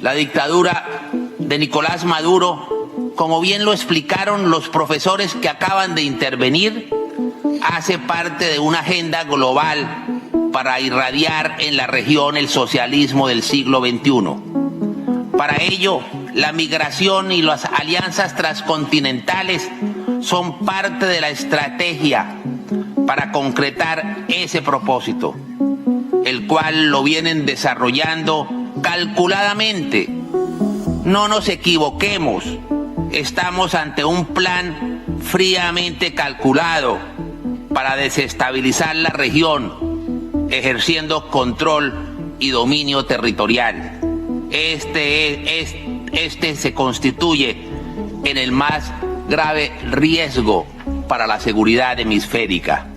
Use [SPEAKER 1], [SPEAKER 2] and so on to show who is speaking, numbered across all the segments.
[SPEAKER 1] La dictadura de Nicolás Maduro, como bien lo explicaron los profesores que acaban de intervenir, hace parte de una agenda global para irradiar en la región el socialismo del siglo XXI. Para ello, la migración y las alianzas transcontinentales son parte de la estrategia para concretar ese propósito, el cual lo vienen desarrollando calculadamente. No nos equivoquemos, estamos ante un plan fríamente calculado para desestabilizar la región, ejerciendo control y dominio territorial. Este se constituye en el más grave riesgo para la seguridad hemisférica.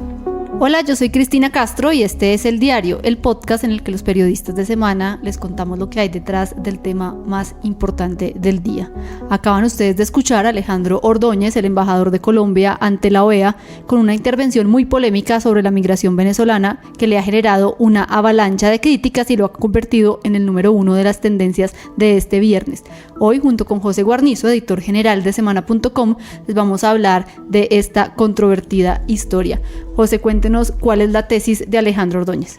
[SPEAKER 2] Hola, yo soy Cristina Castro y este es El Diario, el podcast en el que los periodistas de semana les contamos lo que hay detrás del tema más importante del día. Acaban ustedes de escuchar a Alejandro Ordóñez, el embajador de Colombia ante la OEA, con una intervención muy polémica sobre la migración venezolana que le ha generado una avalancha de críticas y lo ha convertido en el número 1 de las tendencias de este viernes. Hoy, junto con José Guarnizo, editor general de Semana.com, les vamos a hablar de esta controvertida historia. José, cuéntenos cuál es la tesis de Alejandro Ordóñez.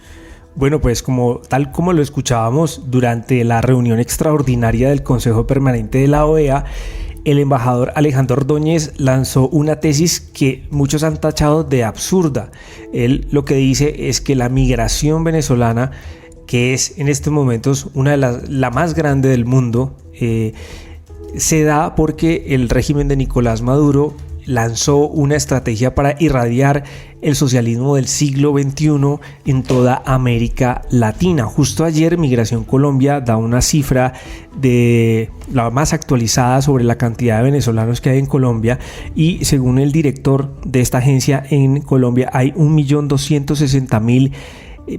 [SPEAKER 3] Bueno, pues tal como lo escuchábamos durante la reunión extraordinaria del Consejo Permanente de la OEA, el embajador Alejandro Ordóñez lanzó una tesis que muchos han tachado de absurda. Él lo que dice es que la migración venezolana, que es en estos momentos una de la más grande del mundo, se da porque el régimen de Nicolás Maduro lanzó una estrategia para irradiar el socialismo del siglo XXI en toda América Latina. Justo ayer Migración Colombia da una cifra de la más actualizada sobre la cantidad de venezolanos que hay en Colombia, y según el director de esta agencia, en Colombia hay 1.260.000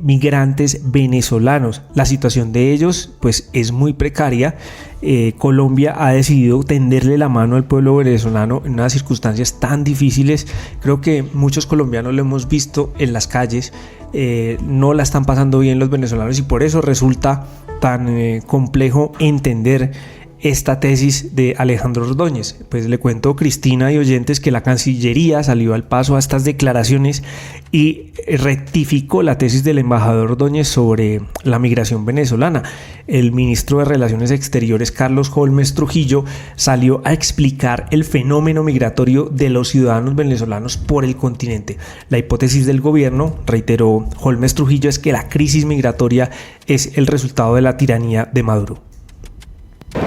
[SPEAKER 3] migrantes venezolanos. La situación de ellos pues es muy precaria. Colombia ha decidido tenderle la mano al pueblo venezolano en unas circunstancias tan difíciles. Creo que muchos colombianos lo hemos visto en las calles, no la están pasando bien los venezolanos, y por eso resulta tan complejo entender esta tesis de Alejandro Ordóñez. Pues le cuento, Cristina y oyentes, que la Cancillería salió al paso a estas declaraciones y rectificó la tesis del embajador Ordóñez sobre la migración venezolana. El ministro de Relaciones Exteriores, Carlos Holmes Trujillo, salió a explicar el fenómeno migratorio de los ciudadanos venezolanos por el continente. La hipótesis del gobierno, reiteró Holmes Trujillo, es que la crisis migratoria es el resultado de la tiranía de Maduro.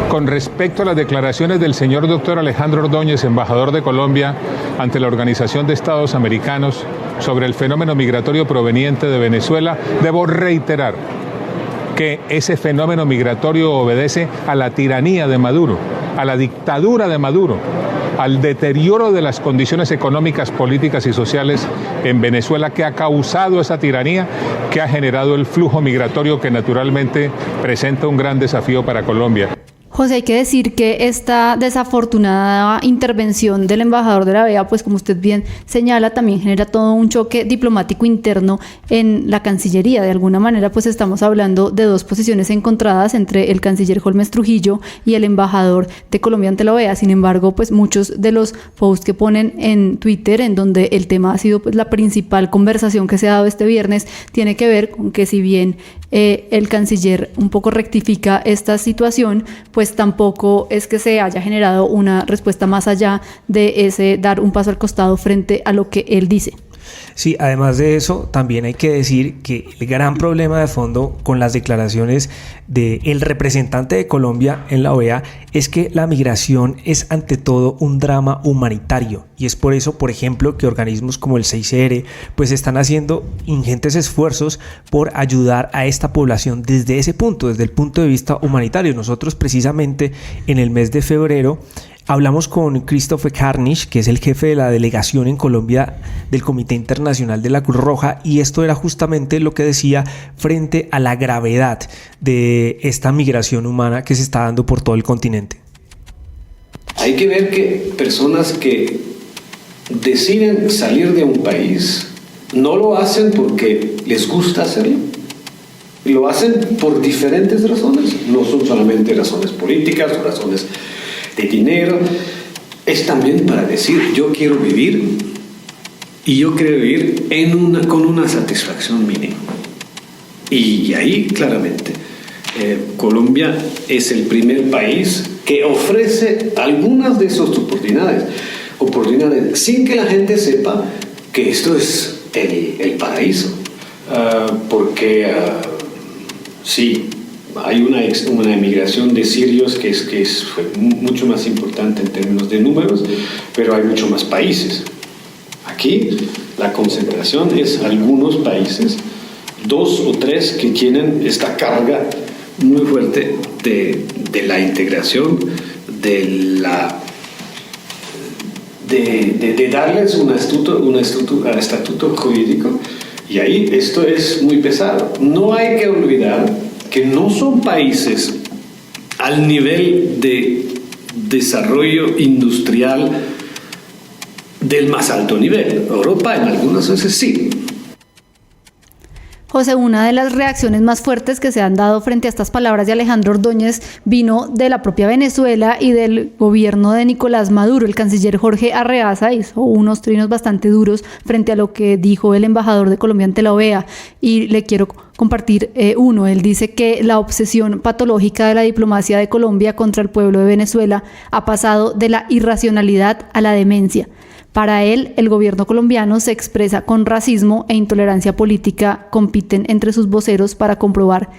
[SPEAKER 4] Con respecto a las declaraciones del señor doctor Alejandro Ordóñez, embajador de Colombia ante la Organización de Estados Americanos, sobre el fenómeno migratorio proveniente de Venezuela, debo reiterar que ese fenómeno migratorio obedece a la tiranía de Maduro, a la dictadura de Maduro, al deterioro de las condiciones económicas, políticas y sociales en Venezuela, que ha causado esa tiranía, que ha generado el flujo migratorio que naturalmente presenta un gran desafío para Colombia.
[SPEAKER 2] José, hay que decir que esta desafortunada intervención del embajador de la OEA, pues como usted bien señala, también genera todo un choque diplomático interno en la Cancillería. De alguna manera, pues estamos hablando de dos posiciones encontradas entre el canciller Holmes Trujillo y el embajador de Colombia ante la OEA. Sin embargo, pues muchos de los posts que ponen en Twitter, en donde el tema ha sido pues la principal conversación que se ha dado este viernes, tiene que ver con que si bien el canciller un poco rectifica esta situación, pues tampoco es que se haya generado una respuesta más allá de ese dar un paso al costado frente a lo que él dice.
[SPEAKER 3] Sí, además de eso, también hay que decir que el gran problema de fondo con las declaraciones del representante de Colombia en la OEA es que la migración es ante todo un drama humanitario, y es por eso, por ejemplo, que organismos como el CICR pues están haciendo ingentes esfuerzos por ayudar a esta población desde ese punto, desde el punto de vista humanitario. Nosotros precisamente en el mes de febrero hablamos con Christopher Carnish, que es el jefe de la delegación en Colombia del Comité Internacional de la Cruz Roja, y esto era justamente lo que decía frente a la gravedad de esta migración humana que se está dando por todo el continente.
[SPEAKER 5] Hay que ver que personas que deciden salir de un país no lo hacen porque les gusta hacerlo, Lo hacen por diferentes razones, no son solamente razones políticas o razones de dinero, es también para decir yo quiero vivir y yo quiero vivir con una satisfacción mínima. Y ahí claramente Colombia es el primer país que ofrece algunas de esas oportunidades sin que la gente sepa que esto es el paraíso. Porque sí, hay una emigración de sirios que fue mucho más importante en términos de números, pero hay muchos más países. Aquí la concentración es algunos países, 2 o 3 que tienen esta carga muy fuerte de la integración, de darles un estatuto jurídico, y ahí esto es muy pesado. No hay que olvidar que no son países al nivel de desarrollo industrial del más alto nivel. Europa en algunas veces sí.
[SPEAKER 2] José, una de las reacciones más fuertes que se han dado frente a estas palabras de Alejandro Ordóñez vino de la propia Venezuela y del gobierno de Nicolás Maduro. El canciller Jorge Arreaza hizo unos trinos bastante duros frente a lo que dijo el embajador de Colombia ante la OEA, y le quiero compartir uno. Él dice que la obsesión patológica de la diplomacia de Colombia contra el pueblo de Venezuela ha pasado de la irracionalidad a la demencia. Para él, el gobierno colombiano se expresa con racismo e intolerancia política, compiten entre sus voceros para comprobar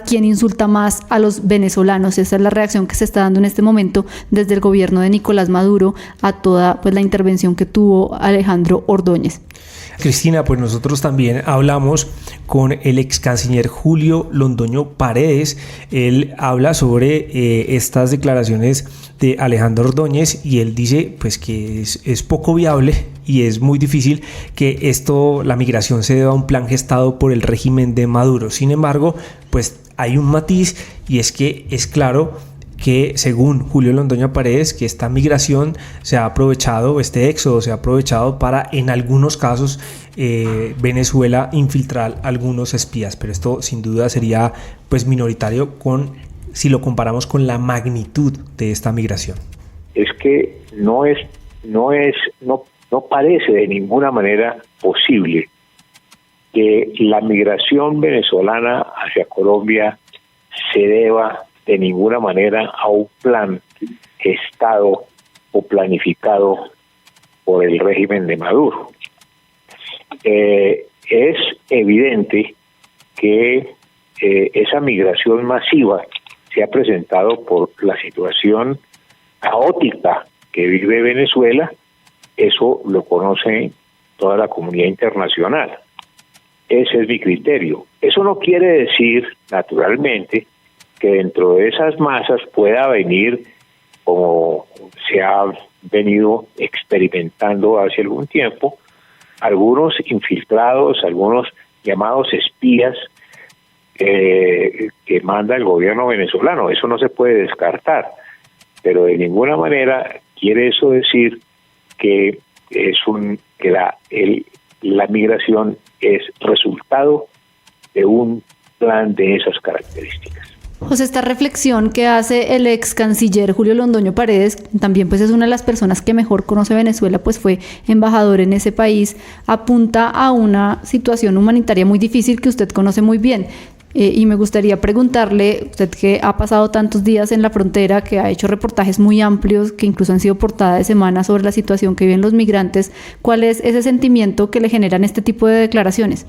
[SPEAKER 2] quién insulta más a los venezolanos. Esa es la reacción que se está dando en este momento desde el gobierno de Nicolás Maduro a toda la intervención que tuvo Alejandro Ordóñez.
[SPEAKER 3] Cristina, pues nosotros también hablamos con el ex canciller Julio Londoño Paredes. Él habla sobre estas declaraciones de Alejandro Ordóñez, y él dice pues que es poco viable y es muy difícil que la migración se deba a un plan gestado por el régimen de Maduro. Sin embargo, pues hay un matiz, y es que es claro que, según Julio Londoño Paredes, que esta migración se ha aprovechado, este éxodo se ha aprovechado para, en algunos casos, Venezuela infiltrar algunos espías, pero esto sin duda sería pues minoritario si lo comparamos con la magnitud de esta migración.
[SPEAKER 6] Es que no parece de ninguna manera posible que la migración venezolana hacia Colombia se deba de ninguna manera a un plan gestado o planificado por el régimen de Maduro. Es evidente que esa migración masiva se ha presentado por la situación caótica que vive Venezuela. Eso lo conoce toda la comunidad internacional. Ese es mi criterio. Eso no quiere decir, naturalmente, que dentro de esas masas pueda venir, como se ha venido experimentando hace algún tiempo, algunos infiltrados, algunos llamados espías que manda el gobierno venezolano. Eso no se puede descartar, pero de ninguna manera quiere eso decir que la migración es resultado de un plan de esas características.
[SPEAKER 2] José, esta reflexión que hace el ex canciller Julio Londoño Paredes, también pues es una de las personas que mejor conoce Venezuela, pues fue embajador en ese país, apunta a una situación humanitaria muy difícil que usted conoce muy bien. Y me gustaría preguntarle, usted que ha pasado tantos días en la frontera, que ha hecho reportajes muy amplios, que incluso han sido portada de semana sobre la situación que viven los migrantes, ¿cuál es ese sentimiento que le generan este tipo de declaraciones?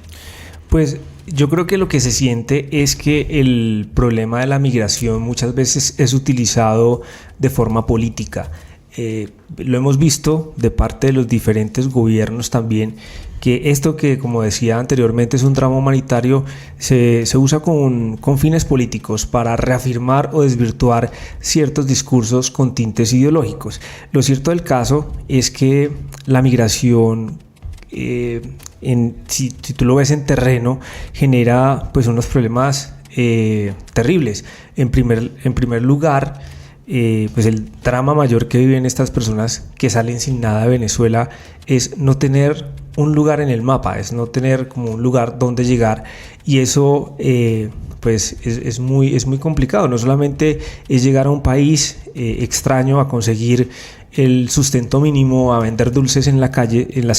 [SPEAKER 3] Pues yo creo que lo que se siente es que el problema de la migración muchas veces es utilizado de forma política. Lo hemos visto de parte de los diferentes gobiernos también, que esto que, como decía anteriormente, es un drama humanitario, se usa con fines políticos para reafirmar o desvirtuar ciertos discursos con tintes ideológicos. Lo cierto del caso es que la migración, si tú lo ves en terreno, genera pues unos problemas terribles. En primer lugar, pues el drama mayor que viven estas personas que salen sin nada de Venezuela es no tener un lugar en el mapa, es no tener como un lugar donde llegar, y eso pues es muy complicado. No solamente es llegar a un país extraño a conseguir el sustento mínimo, a vender dulces en las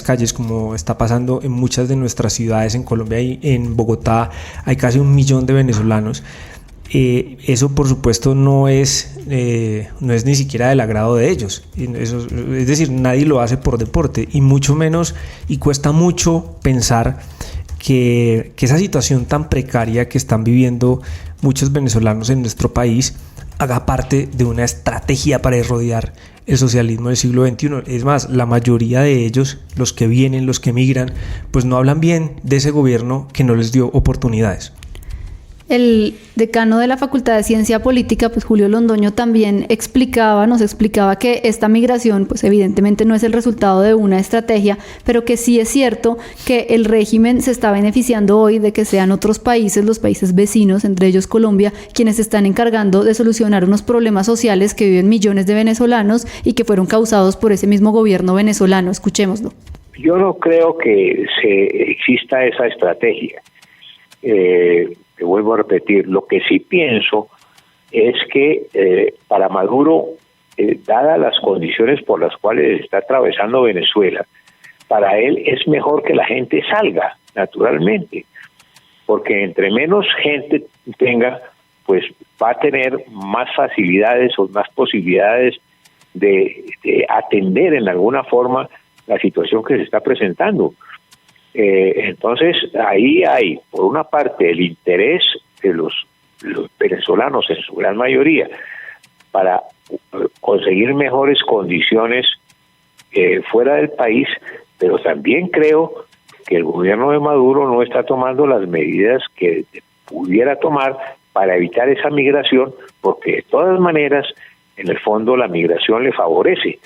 [SPEAKER 3] calles, como está pasando en muchas de nuestras ciudades. En Colombia y en Bogotá hay casi 1 millón de venezolanos. Eso por supuesto no es ni siquiera del agrado de ellos. Eso, es decir, nadie lo hace por deporte, y mucho menos, y cuesta mucho pensar que esa situación tan precaria que están viviendo muchos venezolanos en nuestro país haga parte de una estrategia para rodear el socialismo del siglo XXI. Es más, la mayoría de ellos, los que vienen, los que migran, pues no hablan bien de ese gobierno que no les dio oportunidades.
[SPEAKER 2] El decano de la Facultad de Ciencia Política, pues Julio Londoño, también nos explicaba que esta migración, pues evidentemente no es el resultado de una estrategia, pero que sí es cierto que el régimen se está beneficiando hoy de que sean otros países, los países vecinos, entre ellos Colombia, quienes se están encargando de solucionar unos problemas sociales que viven millones de venezolanos y que fueron causados por ese mismo gobierno venezolano. Escuchémoslo.
[SPEAKER 6] Yo no creo que exista esa estrategia. Te vuelvo a repetir, lo que sí pienso es que para Maduro, dadas las condiciones por las cuales está atravesando Venezuela, para él es mejor que la gente salga, naturalmente, porque entre menos gente tenga, pues va a tener más facilidades o más posibilidades de atender en alguna forma la situación que se está presentando. Entonces ahí hay, por una parte, el interés de los venezolanos en su gran mayoría para conseguir mejores condiciones fuera del país, pero también creo que el gobierno de Maduro no está tomando las medidas que pudiera tomar para evitar esa migración, porque de todas maneras, en el fondo, la migración le favorece,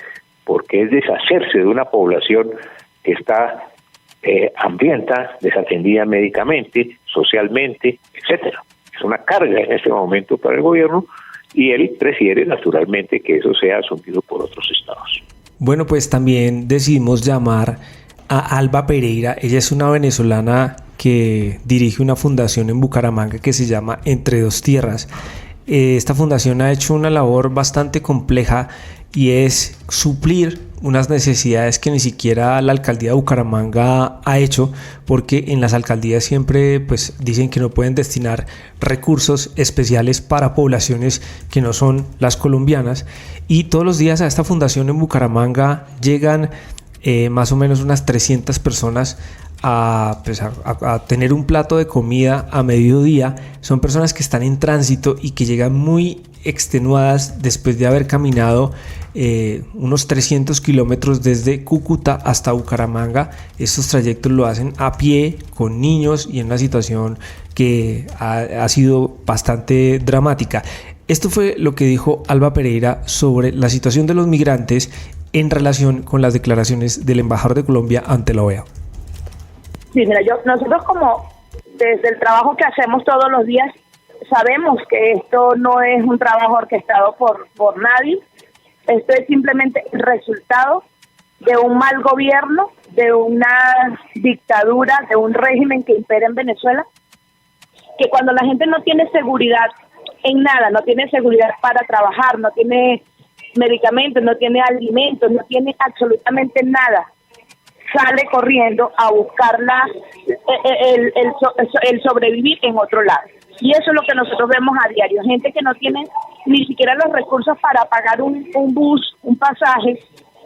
[SPEAKER 6] porque es deshacerse de una población que está hambrienta, desatendida médicamente, socialmente, etcétera. Es una carga en este momento para el gobierno, y él prefiere naturalmente que eso sea asumido por otros estados.
[SPEAKER 3] Bueno, pues también decidimos llamar a Alba Pereira. Ella es una venezolana que dirige una fundación en Bucaramanga que se llama Entre Dos Tierras. Esta fundación ha hecho una labor bastante compleja, y es suplir unas necesidades que ni siquiera la alcaldía de Bucaramanga ha hecho, porque en las alcaldías siempre pues dicen que no pueden destinar recursos especiales para poblaciones que no son las colombianas, y todos los días a esta fundación en Bucaramanga llegan más o menos unas 300 personas a tener un plato de comida a mediodía. Son personas que están en tránsito y que llegan muy extenuadas después de haber caminado unos 300 kilómetros desde Cúcuta hasta Bucaramanga. Estos trayectos lo hacen a pie, con niños, y en una situación que ha sido bastante dramática. Esto fue lo que dijo Alba Pereira sobre la situación de los migrantes en relación con las declaraciones del embajador de Colombia ante la OEA.
[SPEAKER 7] Sí, mira, nosotros como desde el trabajo que hacemos todos los días, sabemos que esto no es un trabajo orquestado por nadie. Esto es simplemente el resultado de un mal gobierno, de una dictadura, de un régimen que impera en Venezuela, que cuando la gente no tiene seguridad en nada, no tiene seguridad para trabajar, no tiene medicamentos, no tiene alimentos, no tiene absolutamente nada, sale corriendo a buscar el sobrevivir en otro lado. Y eso es lo que nosotros vemos a diario, gente que no tiene ni siquiera los recursos para pagar un bus, un pasaje,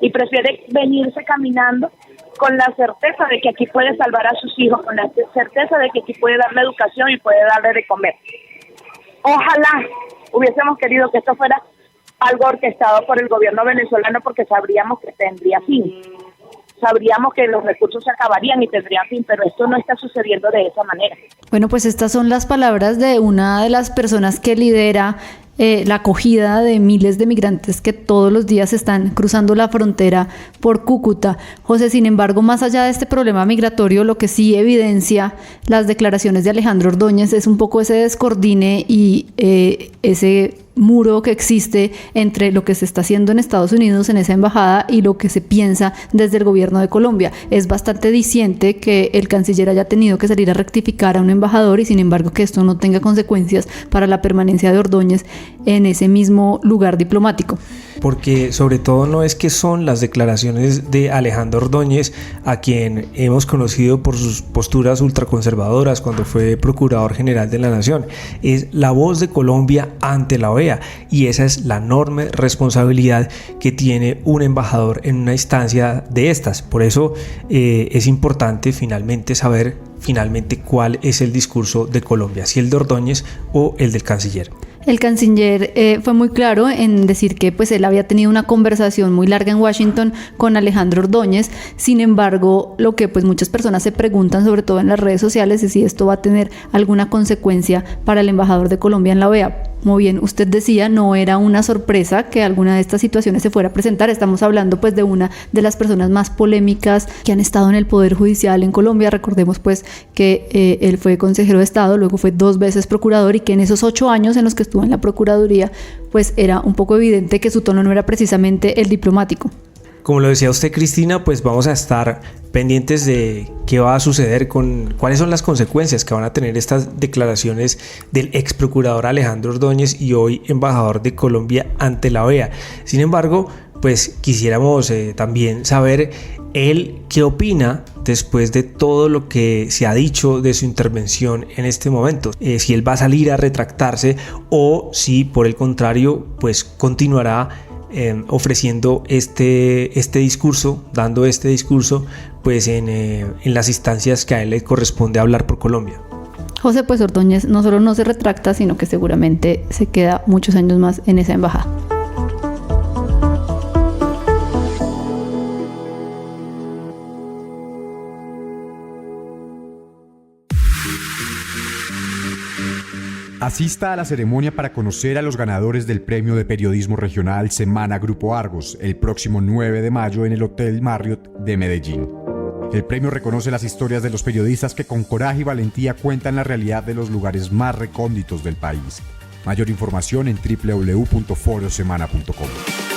[SPEAKER 7] y prefiere venirse caminando con la certeza de que aquí puede salvar a sus hijos, con la certeza de que aquí puede darle educación y puede darle de comer. Ojalá hubiésemos querido que esto fuera algo orquestado por el gobierno venezolano, porque sabríamos que tendría fin. Sabríamos que los recursos se acabarían y tendrían fin, pero esto no está sucediendo de esa manera.
[SPEAKER 2] Bueno, pues estas son las palabras de una de las personas que lidera la acogida de miles de migrantes que todos los días están cruzando la frontera por Cúcuta. José, sin embargo, más allá de este problema migratorio, lo que sí evidencia las declaraciones de Alejandro Ordóñez es un poco ese descoordine y ese muro que existe entre lo que se está haciendo en Estados Unidos en esa embajada y lo que se piensa desde el gobierno de Colombia. Es bastante diciente que el canciller haya tenido que salir a rectificar a un embajador y sin embargo que esto no tenga consecuencias para la permanencia de Ordóñez en ese mismo lugar diplomático.
[SPEAKER 3] Porque sobre todo no es que son las declaraciones de Alejandro Ordóñez, a quien hemos conocido por sus posturas ultraconservadoras cuando fue Procurador General de la Nación, es la voz de Colombia ante la OEA, y esa es la enorme responsabilidad que tiene un embajador en una instancia de estas. Por eso es importante finalmente saber cuál es el discurso de Colombia, si el de Ordóñez o el del canciller.
[SPEAKER 2] El canciller fue muy claro en decir que pues él había tenido una conversación muy larga en Washington con Alejandro Ordóñez. Sin embargo, lo que pues muchas personas se preguntan, sobre todo en las redes sociales, es si esto va a tener alguna consecuencia para el embajador de Colombia en la OEA. Como bien usted decía, no era una sorpresa que alguna de estas situaciones se fuera a presentar. Estamos hablando pues de una de las personas más polémicas que han estado en el Poder Judicial en Colombia. Recordemos pues que él fue consejero de Estado, luego fue 2 veces procurador, y que en esos 8 años en los que estuvo en la Procuraduría pues era un poco evidente que su tono no era precisamente el diplomático.
[SPEAKER 3] Como lo decía usted, Cristina, pues vamos a estar pendientes de qué va a suceder cuáles son las consecuencias que van a tener estas declaraciones del ex procurador Alejandro Ordóñez y hoy embajador de Colombia ante la OEA. Sin embargo, pues quisiéramos también saber él qué opina después de todo lo que se ha dicho de su intervención en este momento, si él va a salir a retractarse o si por el contrario pues continuará ofreciendo este discurso, dando este discurso pues en las instancias que a él le corresponde hablar por Colombia.
[SPEAKER 2] José, pues Ordóñez no solo no se retracta, sino que seguramente se queda muchos años más en esa embajada.
[SPEAKER 8] Asista a la ceremonia para conocer a los ganadores del Premio de Periodismo Regional Semana Grupo Argos el próximo 9 de mayo en el Hotel Marriott de Medellín. El premio reconoce las historias de los periodistas que con coraje y valentía cuentan la realidad de los lugares más recónditos del país. Mayor información en www.forosemana.com.